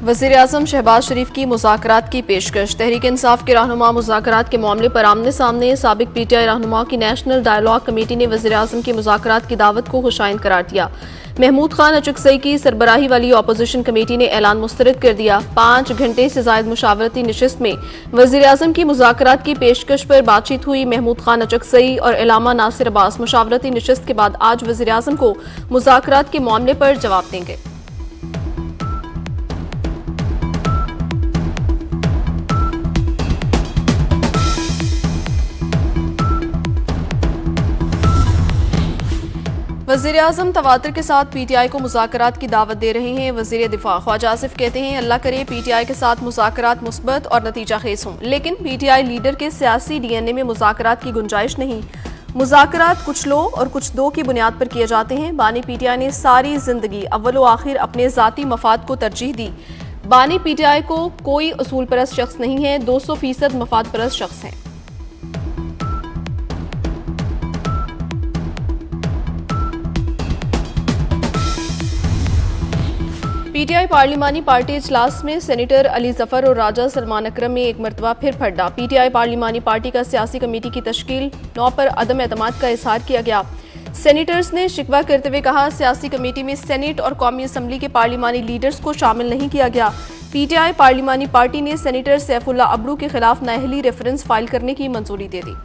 वज़ीर-ए-आज़म शहबाज शरीफ की मुज़ाकरात की पेशकश। तहरीक इंसाफ के रहनुमा मुज़ाकरात के मामले पर आमने सामने। साबिक पीटीआई रहनुमा की नेशनल डायलॉग कमेटी ने वज़ीर-ए-आज़म की मुज़ाकरात की दावत को खुशाइंद करार दिया। महमूद खान अचकज़ई की सरबराही वाली अपोजिशन कमेटी ने ऐलान मुस्तरद कर दिया। 5 घंटे से ज़ायद मुशावरती नशिस्त में वज़ीर-ए-आज़म की मुज़ाकरात की पेशकश पर बातचीत हुई। महमूद खान अचकज़ई और इलामा नासिर अब्बास मुशावरती नशिस्त के बाद आज वज़ीर-ए-आज़म को मुज़ाकरात के मामले पर जवाब देंगे। वज़ीर-ए-आज़म तवातर के साथ पीटीआई को मुज़ाकरात की दावत दे रहे हैं। वज़ीर दिफा ख्वाजा आसिफ कहते हैं, अल्लाह करे पीटीआई के साथ मुज़ाकरात मुस्बत और नतीजा खेज हों, लेकिन पीटीआई लीडर के सियासी डीएनए में मुज़ाकरात की गुंजाइश नहीं। मुज़ाकरात कुछ लो और कुछ दो की बुनियाद पर किए जाते हैं। बानी पीटीआई ने सारी जिंदगी अव्वल व आखिर अपने ज़ाती मफाद को तरजीह दी। बानी पीटीआई को कोई उसूल परस्त शख्स नहीं है, 200% मफाद परस्त शख्स हैं। पीटीआई पार्लिमानी पार्टी इजलास में सेनेटर अली जफर और राजा सलमान अकरम में एक मरतबा फिर फड्डा। पीटीआई पार्लिमानी पार्टी का सियासी कमेटी की तश्कील 9 पर अदम एतमाद का इजहार किया गया। सेनेटर्स ने शिकवा करते हुए कहा, सियासी कमेटी में सेनेट और कौमी असम्बली के पार्लिमानी लीडर्स को शामिल नहीं किया गया। पीटीआई पार्लिमानी पार्टी ने सेनेटर सैफुल्ला अब्रू के खिलाफ नाअहली रेफरेंस फाइल करने की मंजूरी दे दी।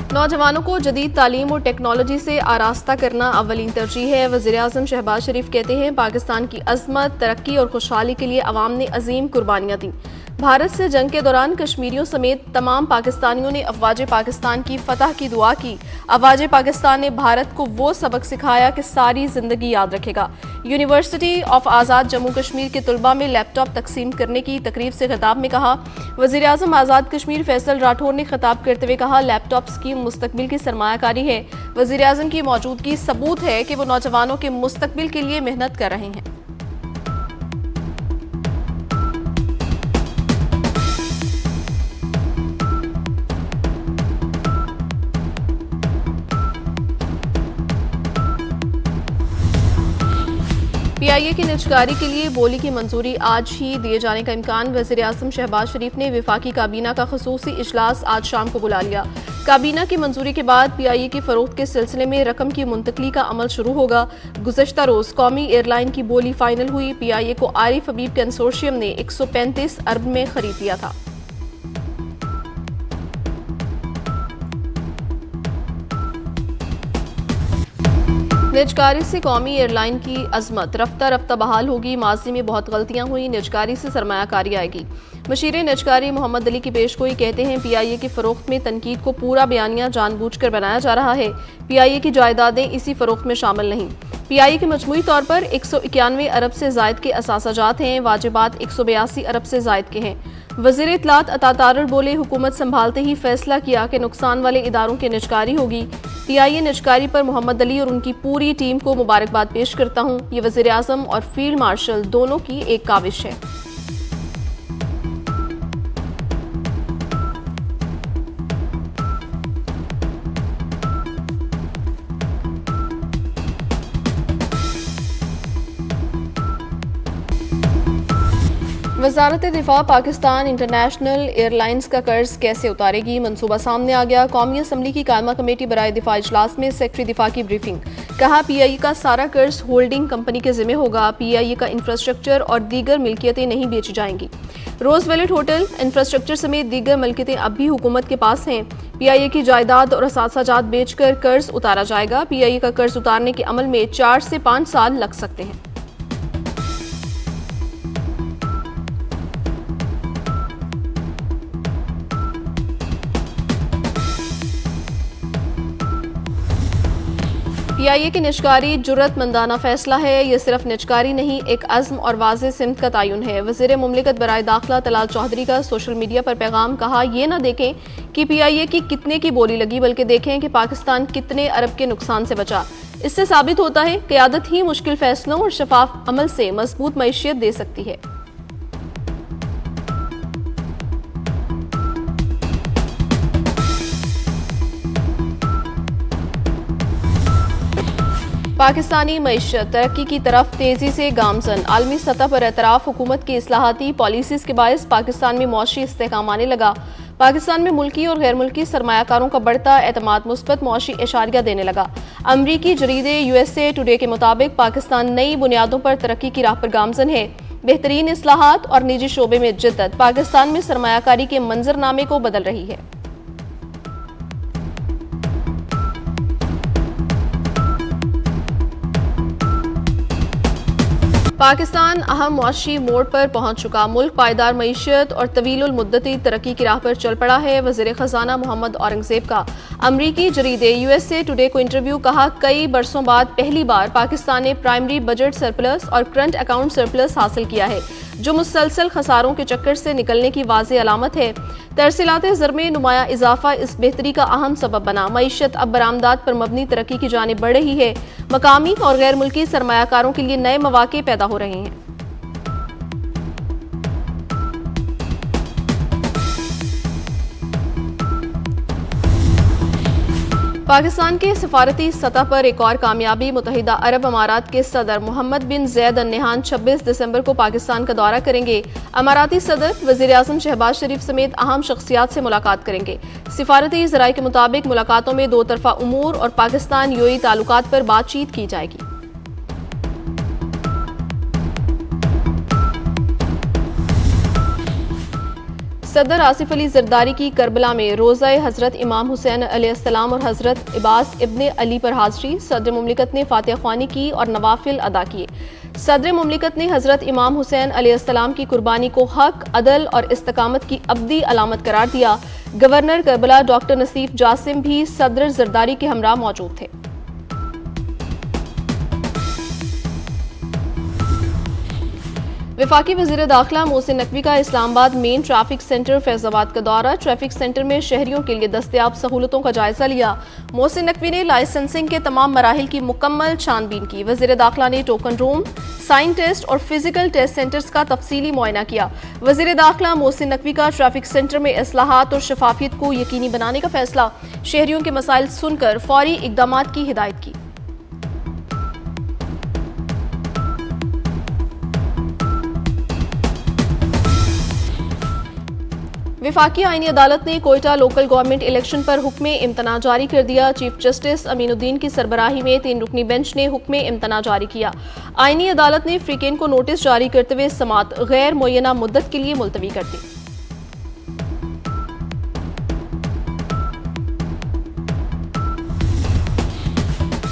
नौजवानों को जदीद तालीम और टेक्नोलॉजी से आरास्ता करना अव्वलीन तरजीह है। वज़ीर-ए-आज़म शहबाज शरीफ कहते हैं, पाकिस्तान की अज़मत, तरक्की और खुशहाली के लिए अवाम ने अजीम कुर्बानियाँ दी। भारत से जंग के दौरान कश्मीरियों समेत तमाम पाकिस्तानियों ने अफवाज पाकिस्तान की फतह की दुआ की। अफवाज पाकिस्तान ने भारत को वो सबक सिखाया कि सारी जिंदगी याद रखेगा। यूनिवर्सिटी ऑफ आज़ाद जम्मू कश्मीर के तलबा में लैपटॉप तकसीम करने की तकरीब से खिताब में कहा, वज़ीर-ए-आज़म आज़ाद कश्मीर फैसल राठौर ने खिताब करते हुए कहा, लैपटॉप स्कीम मुस्तकबिल की सरमायाकारी है। वज़ीर-ए-आज़म की मौजूदगी सबूत है कि वो नौजवानों के मुस्तकबिल के लिए मेहनत कर रहे हैं। पीआईए की निजकारी के लिए बोली की मंजूरी आज ही दिए जाने का इम्कान। वज़ीर-ए-आज़म शहबाज शरीफ ने विफाकी काबीना का खसूसी इजलास आज शाम को बुला लिया। काबीना की मंजूरी के बाद पीआईए की फरोख्त के सिलसिले में रकम की मुंतकली का अमल शुरू होगा। गुज़श्ता रोज कौमी एयरलाइन की बोली फाइनल हुई। पीआईए को आरिफ हबीब कंसोर्शियम ने 135 अरब में खरीद लिया था। निजकारी से कौमी एयरलाइन की अजमत रफ्ता रफ्ता बहाल होगी। माजी में बहुत गलतियां हुई, निजकारी से सरमायाकारी आएगी। मशीर निजकारी मोहम्मद अली की पेशगोई कहते हैं, पीआईए की फरोख्त में तनकीद को पूरा बयानिया जानबूझकर बनाया जा रहा है। पीआईए की जायदादें इसी फरोख्त में शामिल नहीं। पीआईए के मजमूई तौर पर 191 अरब से जायद के असासाजात हैं। वाजिबात 182 अरब से जायद के हैं। वज़ीर इत्तलात अता तारड़ बोले, हुकूमत संभालते ही फैसला किया कि नुकसान वाले इदारों की निजकारी होगी। पीआईए निजकारी पर मोहम्मद अली और उनकी पूरी टीम को मुबारकबाद पेश करता हूँ। ये वज़ीर-ए-आज़म और फील्ड मार्शल दोनों की एक काविश है। वज़ारत दिफा पाकिस्तान इंटरनेशनल एयरलाइंस का कर्ज कैसे उतारेगी, मंसूबा सामने आ गया। कौमी असम्बली की कायमा कमेटी बराए दिफा इजलास में सेक्रेटरी दिफा की ब्रीफिंग। कहा, पीआईए का सारा कर्ज होल्डिंग कंपनी के जिम्मे होगा। पीआईए का इंफ्रास्ट्रक्चर और दीगर मिल्कियतें नहीं बेची जाएंगी। रोज वेलेट होटल, इंफ्रास्ट्रक्चर समेत दीगर मिल्कियतें अब भी हुकूमत के पास हैं। पीआईए की जायदाद और असासाजात बेचकर कर्ज उतारा जाएगा। पीआईए का कर्ज उतारने के अमल में 4 से 5 साल लग सकते हैं। पीआईए की निजकारी जुर्रतमंदाना फैसला है। ये सिर्फ निजकारी नहीं, एक अज़्म और वाज़ेह सिमत का तयन है। वज़ीर मुमलिकत बराए दाखिला तलाल चौधरी का सोशल मीडिया पर पैगाम। कहा, ये ना देखें कि पीआईए की कितने की बोली लगी, बल्कि देखें कि पाकिस्तान कितने अरब के नुकसान से बचा। इससे साबित होता है क़यादत ही मुश्किल फैसलों और शफाफ अमल से मजबूत मईशियत दे सकती है। पाकिस्तानी मईशत तरक्की की तरफ तेजी से गामजन। आलमी सतह पर एतराफ हुकूमत की इस्लाहाती पॉलिसीज के बायस पाकिस्तान में मौशी इस्तेहकाम आने लगा। पाकिस्तान में मुल्की और गैर मुल्की सरमायाकारों का बढ़ता एतमाद मुस्बत मौशी इशारिया देने लगा। अमरीकी जरीदे USA टुडे के मुताबिक पाकिस्तान नई बुनियादों पर तरक्की की राह पर गामजन है। बेहतरीन इस्लाहात और निजी शोबे में जिद्दत पाकिस्तान में सरमायाकारी के मंजरनामे को बदल रही है। पाकिस्तान अहम मुआशी मोड़ पर पहुंच चुका। मुल्क पायदार मईशत और तवीलुल मुद्दती तरक्की की राह पर चल पड़ा है। वज़ीर ख़जाना मोहम्मद औरंगज़ेब का अमरीकी जरीदे USA टुडे को इंटरव्यू। कहा, कई बरसों बाद पहली बार पाकिस्तान ने प्राइमरी बजट सरप्लस और करंट अकाउंट सरप्लस हासिल किया है, जो मुसलसल खसारों के चक्कर से निकलने की वाज़ेह अलामत है। तरसीलात ज़र में नुमाया इजाफा इस बेहतरी का अहम सबब बना। मईशत अब बरामदात पर मबनी तरक्की की जानिब बढ़ रही है। मकामी और गैर मुल्की सरमायाकारों के लिए नए मौके पैदा हो रहे हैं। पाकिस्तान के सफारती सतह पर एक और कामयाबी। मुत्तहिदा अरब अमारात के सदर मोहम्मद बिन जैद अल नहान 26 दिसंबर को पाकिस्तान का दौरा करेंगे। अमाराती सदर वज़ीर आज़म शहबाज शरीफ समेत अहम शख्सियात से मुलाकात करेंगे। सिफारती ज़राए के मुताबिक मुलाकातों में दो तरफा उमूर और पाकिस्तान UAE ताल्लुकात पर बातचीत की जाएगी। सदर आसिफ अली जरदारी की करबला में रोज़ा हज़रत इमाम हुसैन अलैहिस्सलाम और हज़रत इबास इब्ने अली पर हाज़री। सदर मुमलिकत ने फातिहा ख्वानी की और नवाफिल अदा किए। सदर मुमलिकत ने हज़रत इमाम हुसैन अलैहिस्सलाम की कुर्बानी को हक, अदल और इस्तकामत की अब्दी अलामत करार दिया। गवर्नर करबला डॉक्टर नसीफ जासिम भी सदर जरदारी के हमरा मौजूद थे। वफाकी वज़ीर दाखिला मोहसिन नकवी का Islamabad main traffic centre Faizabad का दौरा। ट्रैफिक सेंटर में शहरियों के लिए दस्तयाब सहूलतों का जायजा लिया। मोहसिन नकवी ने लाइसेंसिंग के तमाम मराहिल की मुकम्मल छानबीन की। वज़ीर दाखिला ने टोकन रूम, साइन टेस्ट और फिजिकल टेस्ट सेंटर्स का तफसीली मुआयना किया। वज़ीर दाखिला मोहसिन नकवी का ट्रैफिक सेंटर में इस्लाहात और शफाफियत को यकीनी बनाने का फैसला। शहरियों के मसाइल सुनकर फौरी इक़दामात की हिदायत की। वफाकी आईनी अदालत ने कोयटा लोकल गवर्नमेंट इलेक्शन पर हुक्म इम्तना जारी कर दिया। चीफ जस्टिस अमीनुद्दीन की सरबराही में 3 रुकनी बेंच ने हुक्म इम्तना जारी किया। आईनी अदालत ने फ्रीकेन को नोटिस जारी करते हुए समात गैर मुय्यना मुद्दत के लिए मुलतवी कर दी।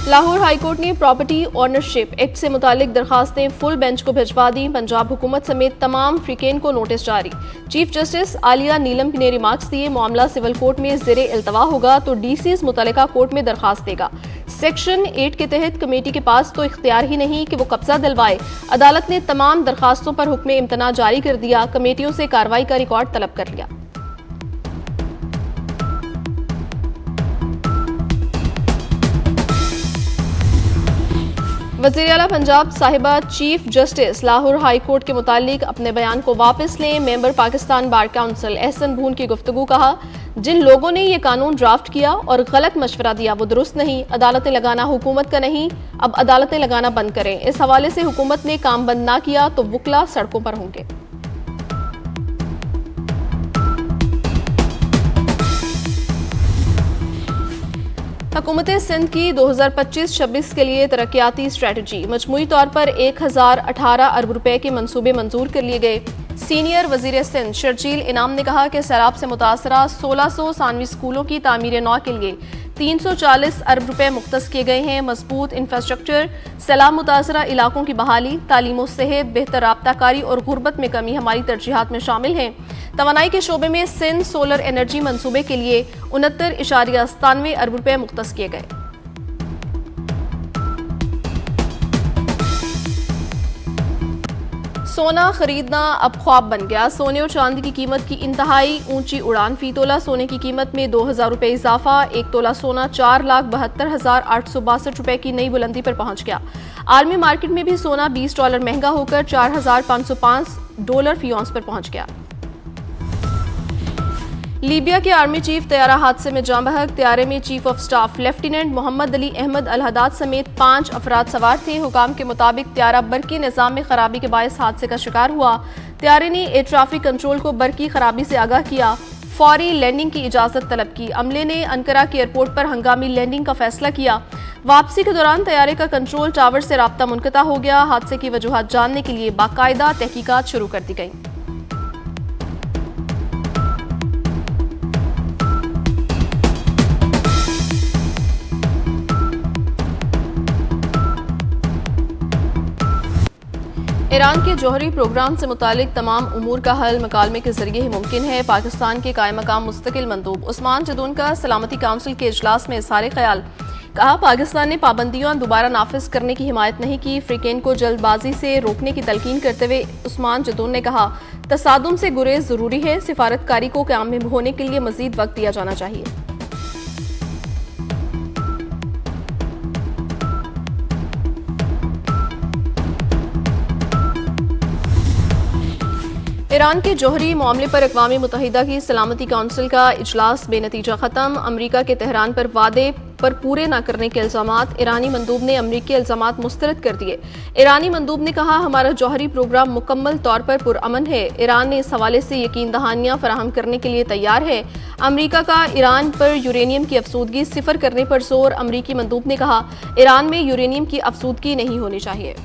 लाहौर हाईकोर्ट ने प्रॉपर्टी ऑनरशिप एक्ट से मुतालिक दरखास्तें फुल बेंच को भिजवा दी। पंजाब हुकूमत समेत तमाम फ्रीकेन को नोटिस जारी। चीफ जस्टिस आलिया नीलम ने रिमार्क्स दिए, मामला सिविल कोर्ट में ज़ेरे इल्तवा होगा तो DCS मुतल्लिका कोर्ट में दरखास्त देगा। सेक्शन 8 के तहत कमेटी के पास तो इख्तियार ही नहीं कि वो कब्जा दिलवाए। अदालत ने तमाम दरखास्तों पर हुक्म इम्तना जारी कर दिया। कमेटियों से कार्रवाई का रिकॉर्ड तलब कर लिया। वज़ीर आला पंजाब साहिबा chief justice Lahore high court के मुतालिक अपने बयान को वापस लें। Member Pakistan bar council Ahsan Bhoon की गुफ्तगू। कहा, जिन लोगों ने ये कानून ड्राफ्ट किया और गलत मशवरा दिया वो दुरुस्त नहीं। अदालतें लगाना हुकूमत का नहीं, अब अदालतें लगाना बंद करें। इस हवाले से हुकूमत ने काम बंद ना किया तो वुकला सड़कों पर होंगे। हुकूमत सिंध की 2025-26 के लिए तरक्याती स्ट्रेटजी। मजमूई तौर पर 1018 अरब रुपए के मंसूबे मंजूर कर लिए गए। सीनियर वजीर सिंध शर्जील इनाम ने कहा कि सैलाब से मुतासरा 1600 सानवी स्कूलों की तामीर नौ के लिए 340 अरब रुपए मुख्तस किए गए हैं। मजबूत इंफ्रास्ट्रक्चर, सैलाब मुतासरा इलाकों की बहाली, तालीम और सेहत, बेहतर राब्ताकारी और गुर्बत में कमी हमारी तरजीहात में शामिल हैं। तवानाई के शोबे में सिंध सोलर एनर्जी मंसूबे के लिए 69.97 अरब रुपए मुख्तस किए गए। सोना खरीदना अब ख्वाब बन गया। सोने और चांदी की कीमत की इंतहाई ऊंची उड़ान। फी तोला सोने की कीमत में 2000 रुपए इजाफा। 1 तोला सोना 4,72,862 रुपए की नई बुलंदी पर पहुंच गया। आलमी मार्केट में भी सोना $20 महंगा होकर $4,505 फी औंस पर पहुंच गया। लीबिया के आर्मी चीफ तैयारा हादसे में जाँ बहक। तैयारे में chief of staff lieutenant Mohammed Ali Ahmed al Haddad समेत 5 अफराद सवार थे। हुकाम के मुताबिक तैयारा बरकी निज़ाम में खराबी के बायस हादसे का शिकार हुआ। तैयारे ने एयर ट्रैफिक कंट्रोल को बरकी खराबी से आगाह किया, फौरी लैंडिंग की इजाजत तलब की। अमले ने अनकरा के एयरपोर्ट पर हंगामी लैंडिंग का फैसला किया। वापसी के दौरान तैयारे का कंट्रोल टावर से राब्ता मुनक़ता हो गया। हादसे की वजूहात जानने के लिए बाकायदा तहकीकात शुरू कर दी गई। ईरान के जौहरी प्रोग्राम से मुतालिक तमाम उमूर का हल मुकालमे के जरिए ही मुमकिन है। पाकिस्तान के कायम मकाम मुस्तकिल मंदूब उस्मान जदून का सलामती काउंसिल के इजलास में इज़हार ख्याल। कहा, पाकिस्तान ने पाबंदियां दोबारा नाफिज करने की हिमायत नहीं की। फ्रीकेन को जल्दबाजी से रोकने की तलकीन करते हुए उस्मान जदून ने कहा, तसादुम से गुरेज जरूरी है। सिफारतकारी को कामयाब होने के लिए मजीद वक्त दिया जाना चाहिए। ईरान के जौहरी मामले पर अक़वाम मुत्तहिदा की सलामती काउंसिल का इजलास बेनतीजा ख़त्म। अमरीका के तेहरान पर वादे पर पूरे न करने के इल्ज़ामात। ईरानी मंदूब ने अमरीकी इल्ज़ामात मुस्तरद कर दिए। ईरानी मंदूब ने कहा, हमारा जौहरी प्रोग्राम मुकम्मल तौर पर पुरअमन है। ईरान ने इस हवाले से यकीन दहानियाँ फराहम करने के लिए तैयार है। अमरीका का ईरान पर यूरेनियम की अफसूदगी सिफर करने पर जोर। अमरीकी मंदूब ने कहा, ईरान में यूरेनियम की अफसूदगी नहीं होनी चाहिए।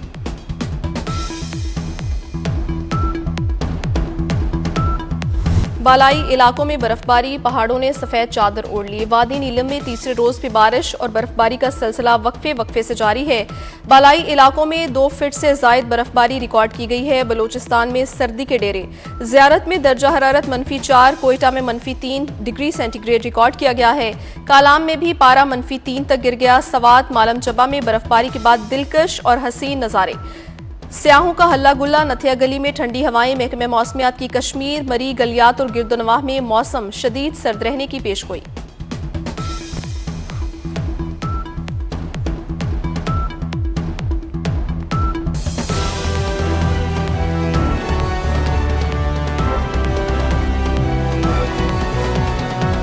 बालाई इलाकों में बर्फबारी, पहाड़ों ने सफेद चादर ओढ़ ली। वादी नीलम में तीसरे रोज भी बारिश और बर्फबारी का सिलसिला वक्फे से जारी है। बालाई इलाकों में 2 फीट से जायद बर्फबारी रिकॉर्ड की गई है। बलूचिस्तान में सर्दी के डेरे। ज़ियारत में दर्जा हरारत -4, कोयटा में -3 डिग्री सेंटीग्रेड रिकॉर्ड किया गया है। कालाम में भी पारा -3 तक गिर गया। सवात मालम चबा में बर्फबारी के बाद दिलकश और हसीन नज़ारे। स्याहों का हल्ला गुल्ला। नथिया गली में ठंडी हवाएं। महकमे मौसमियात की कश्मीर, मरी, गलियात और गिरदोनवाह में मौसम शदीद सर्द रहने की पेशगोई।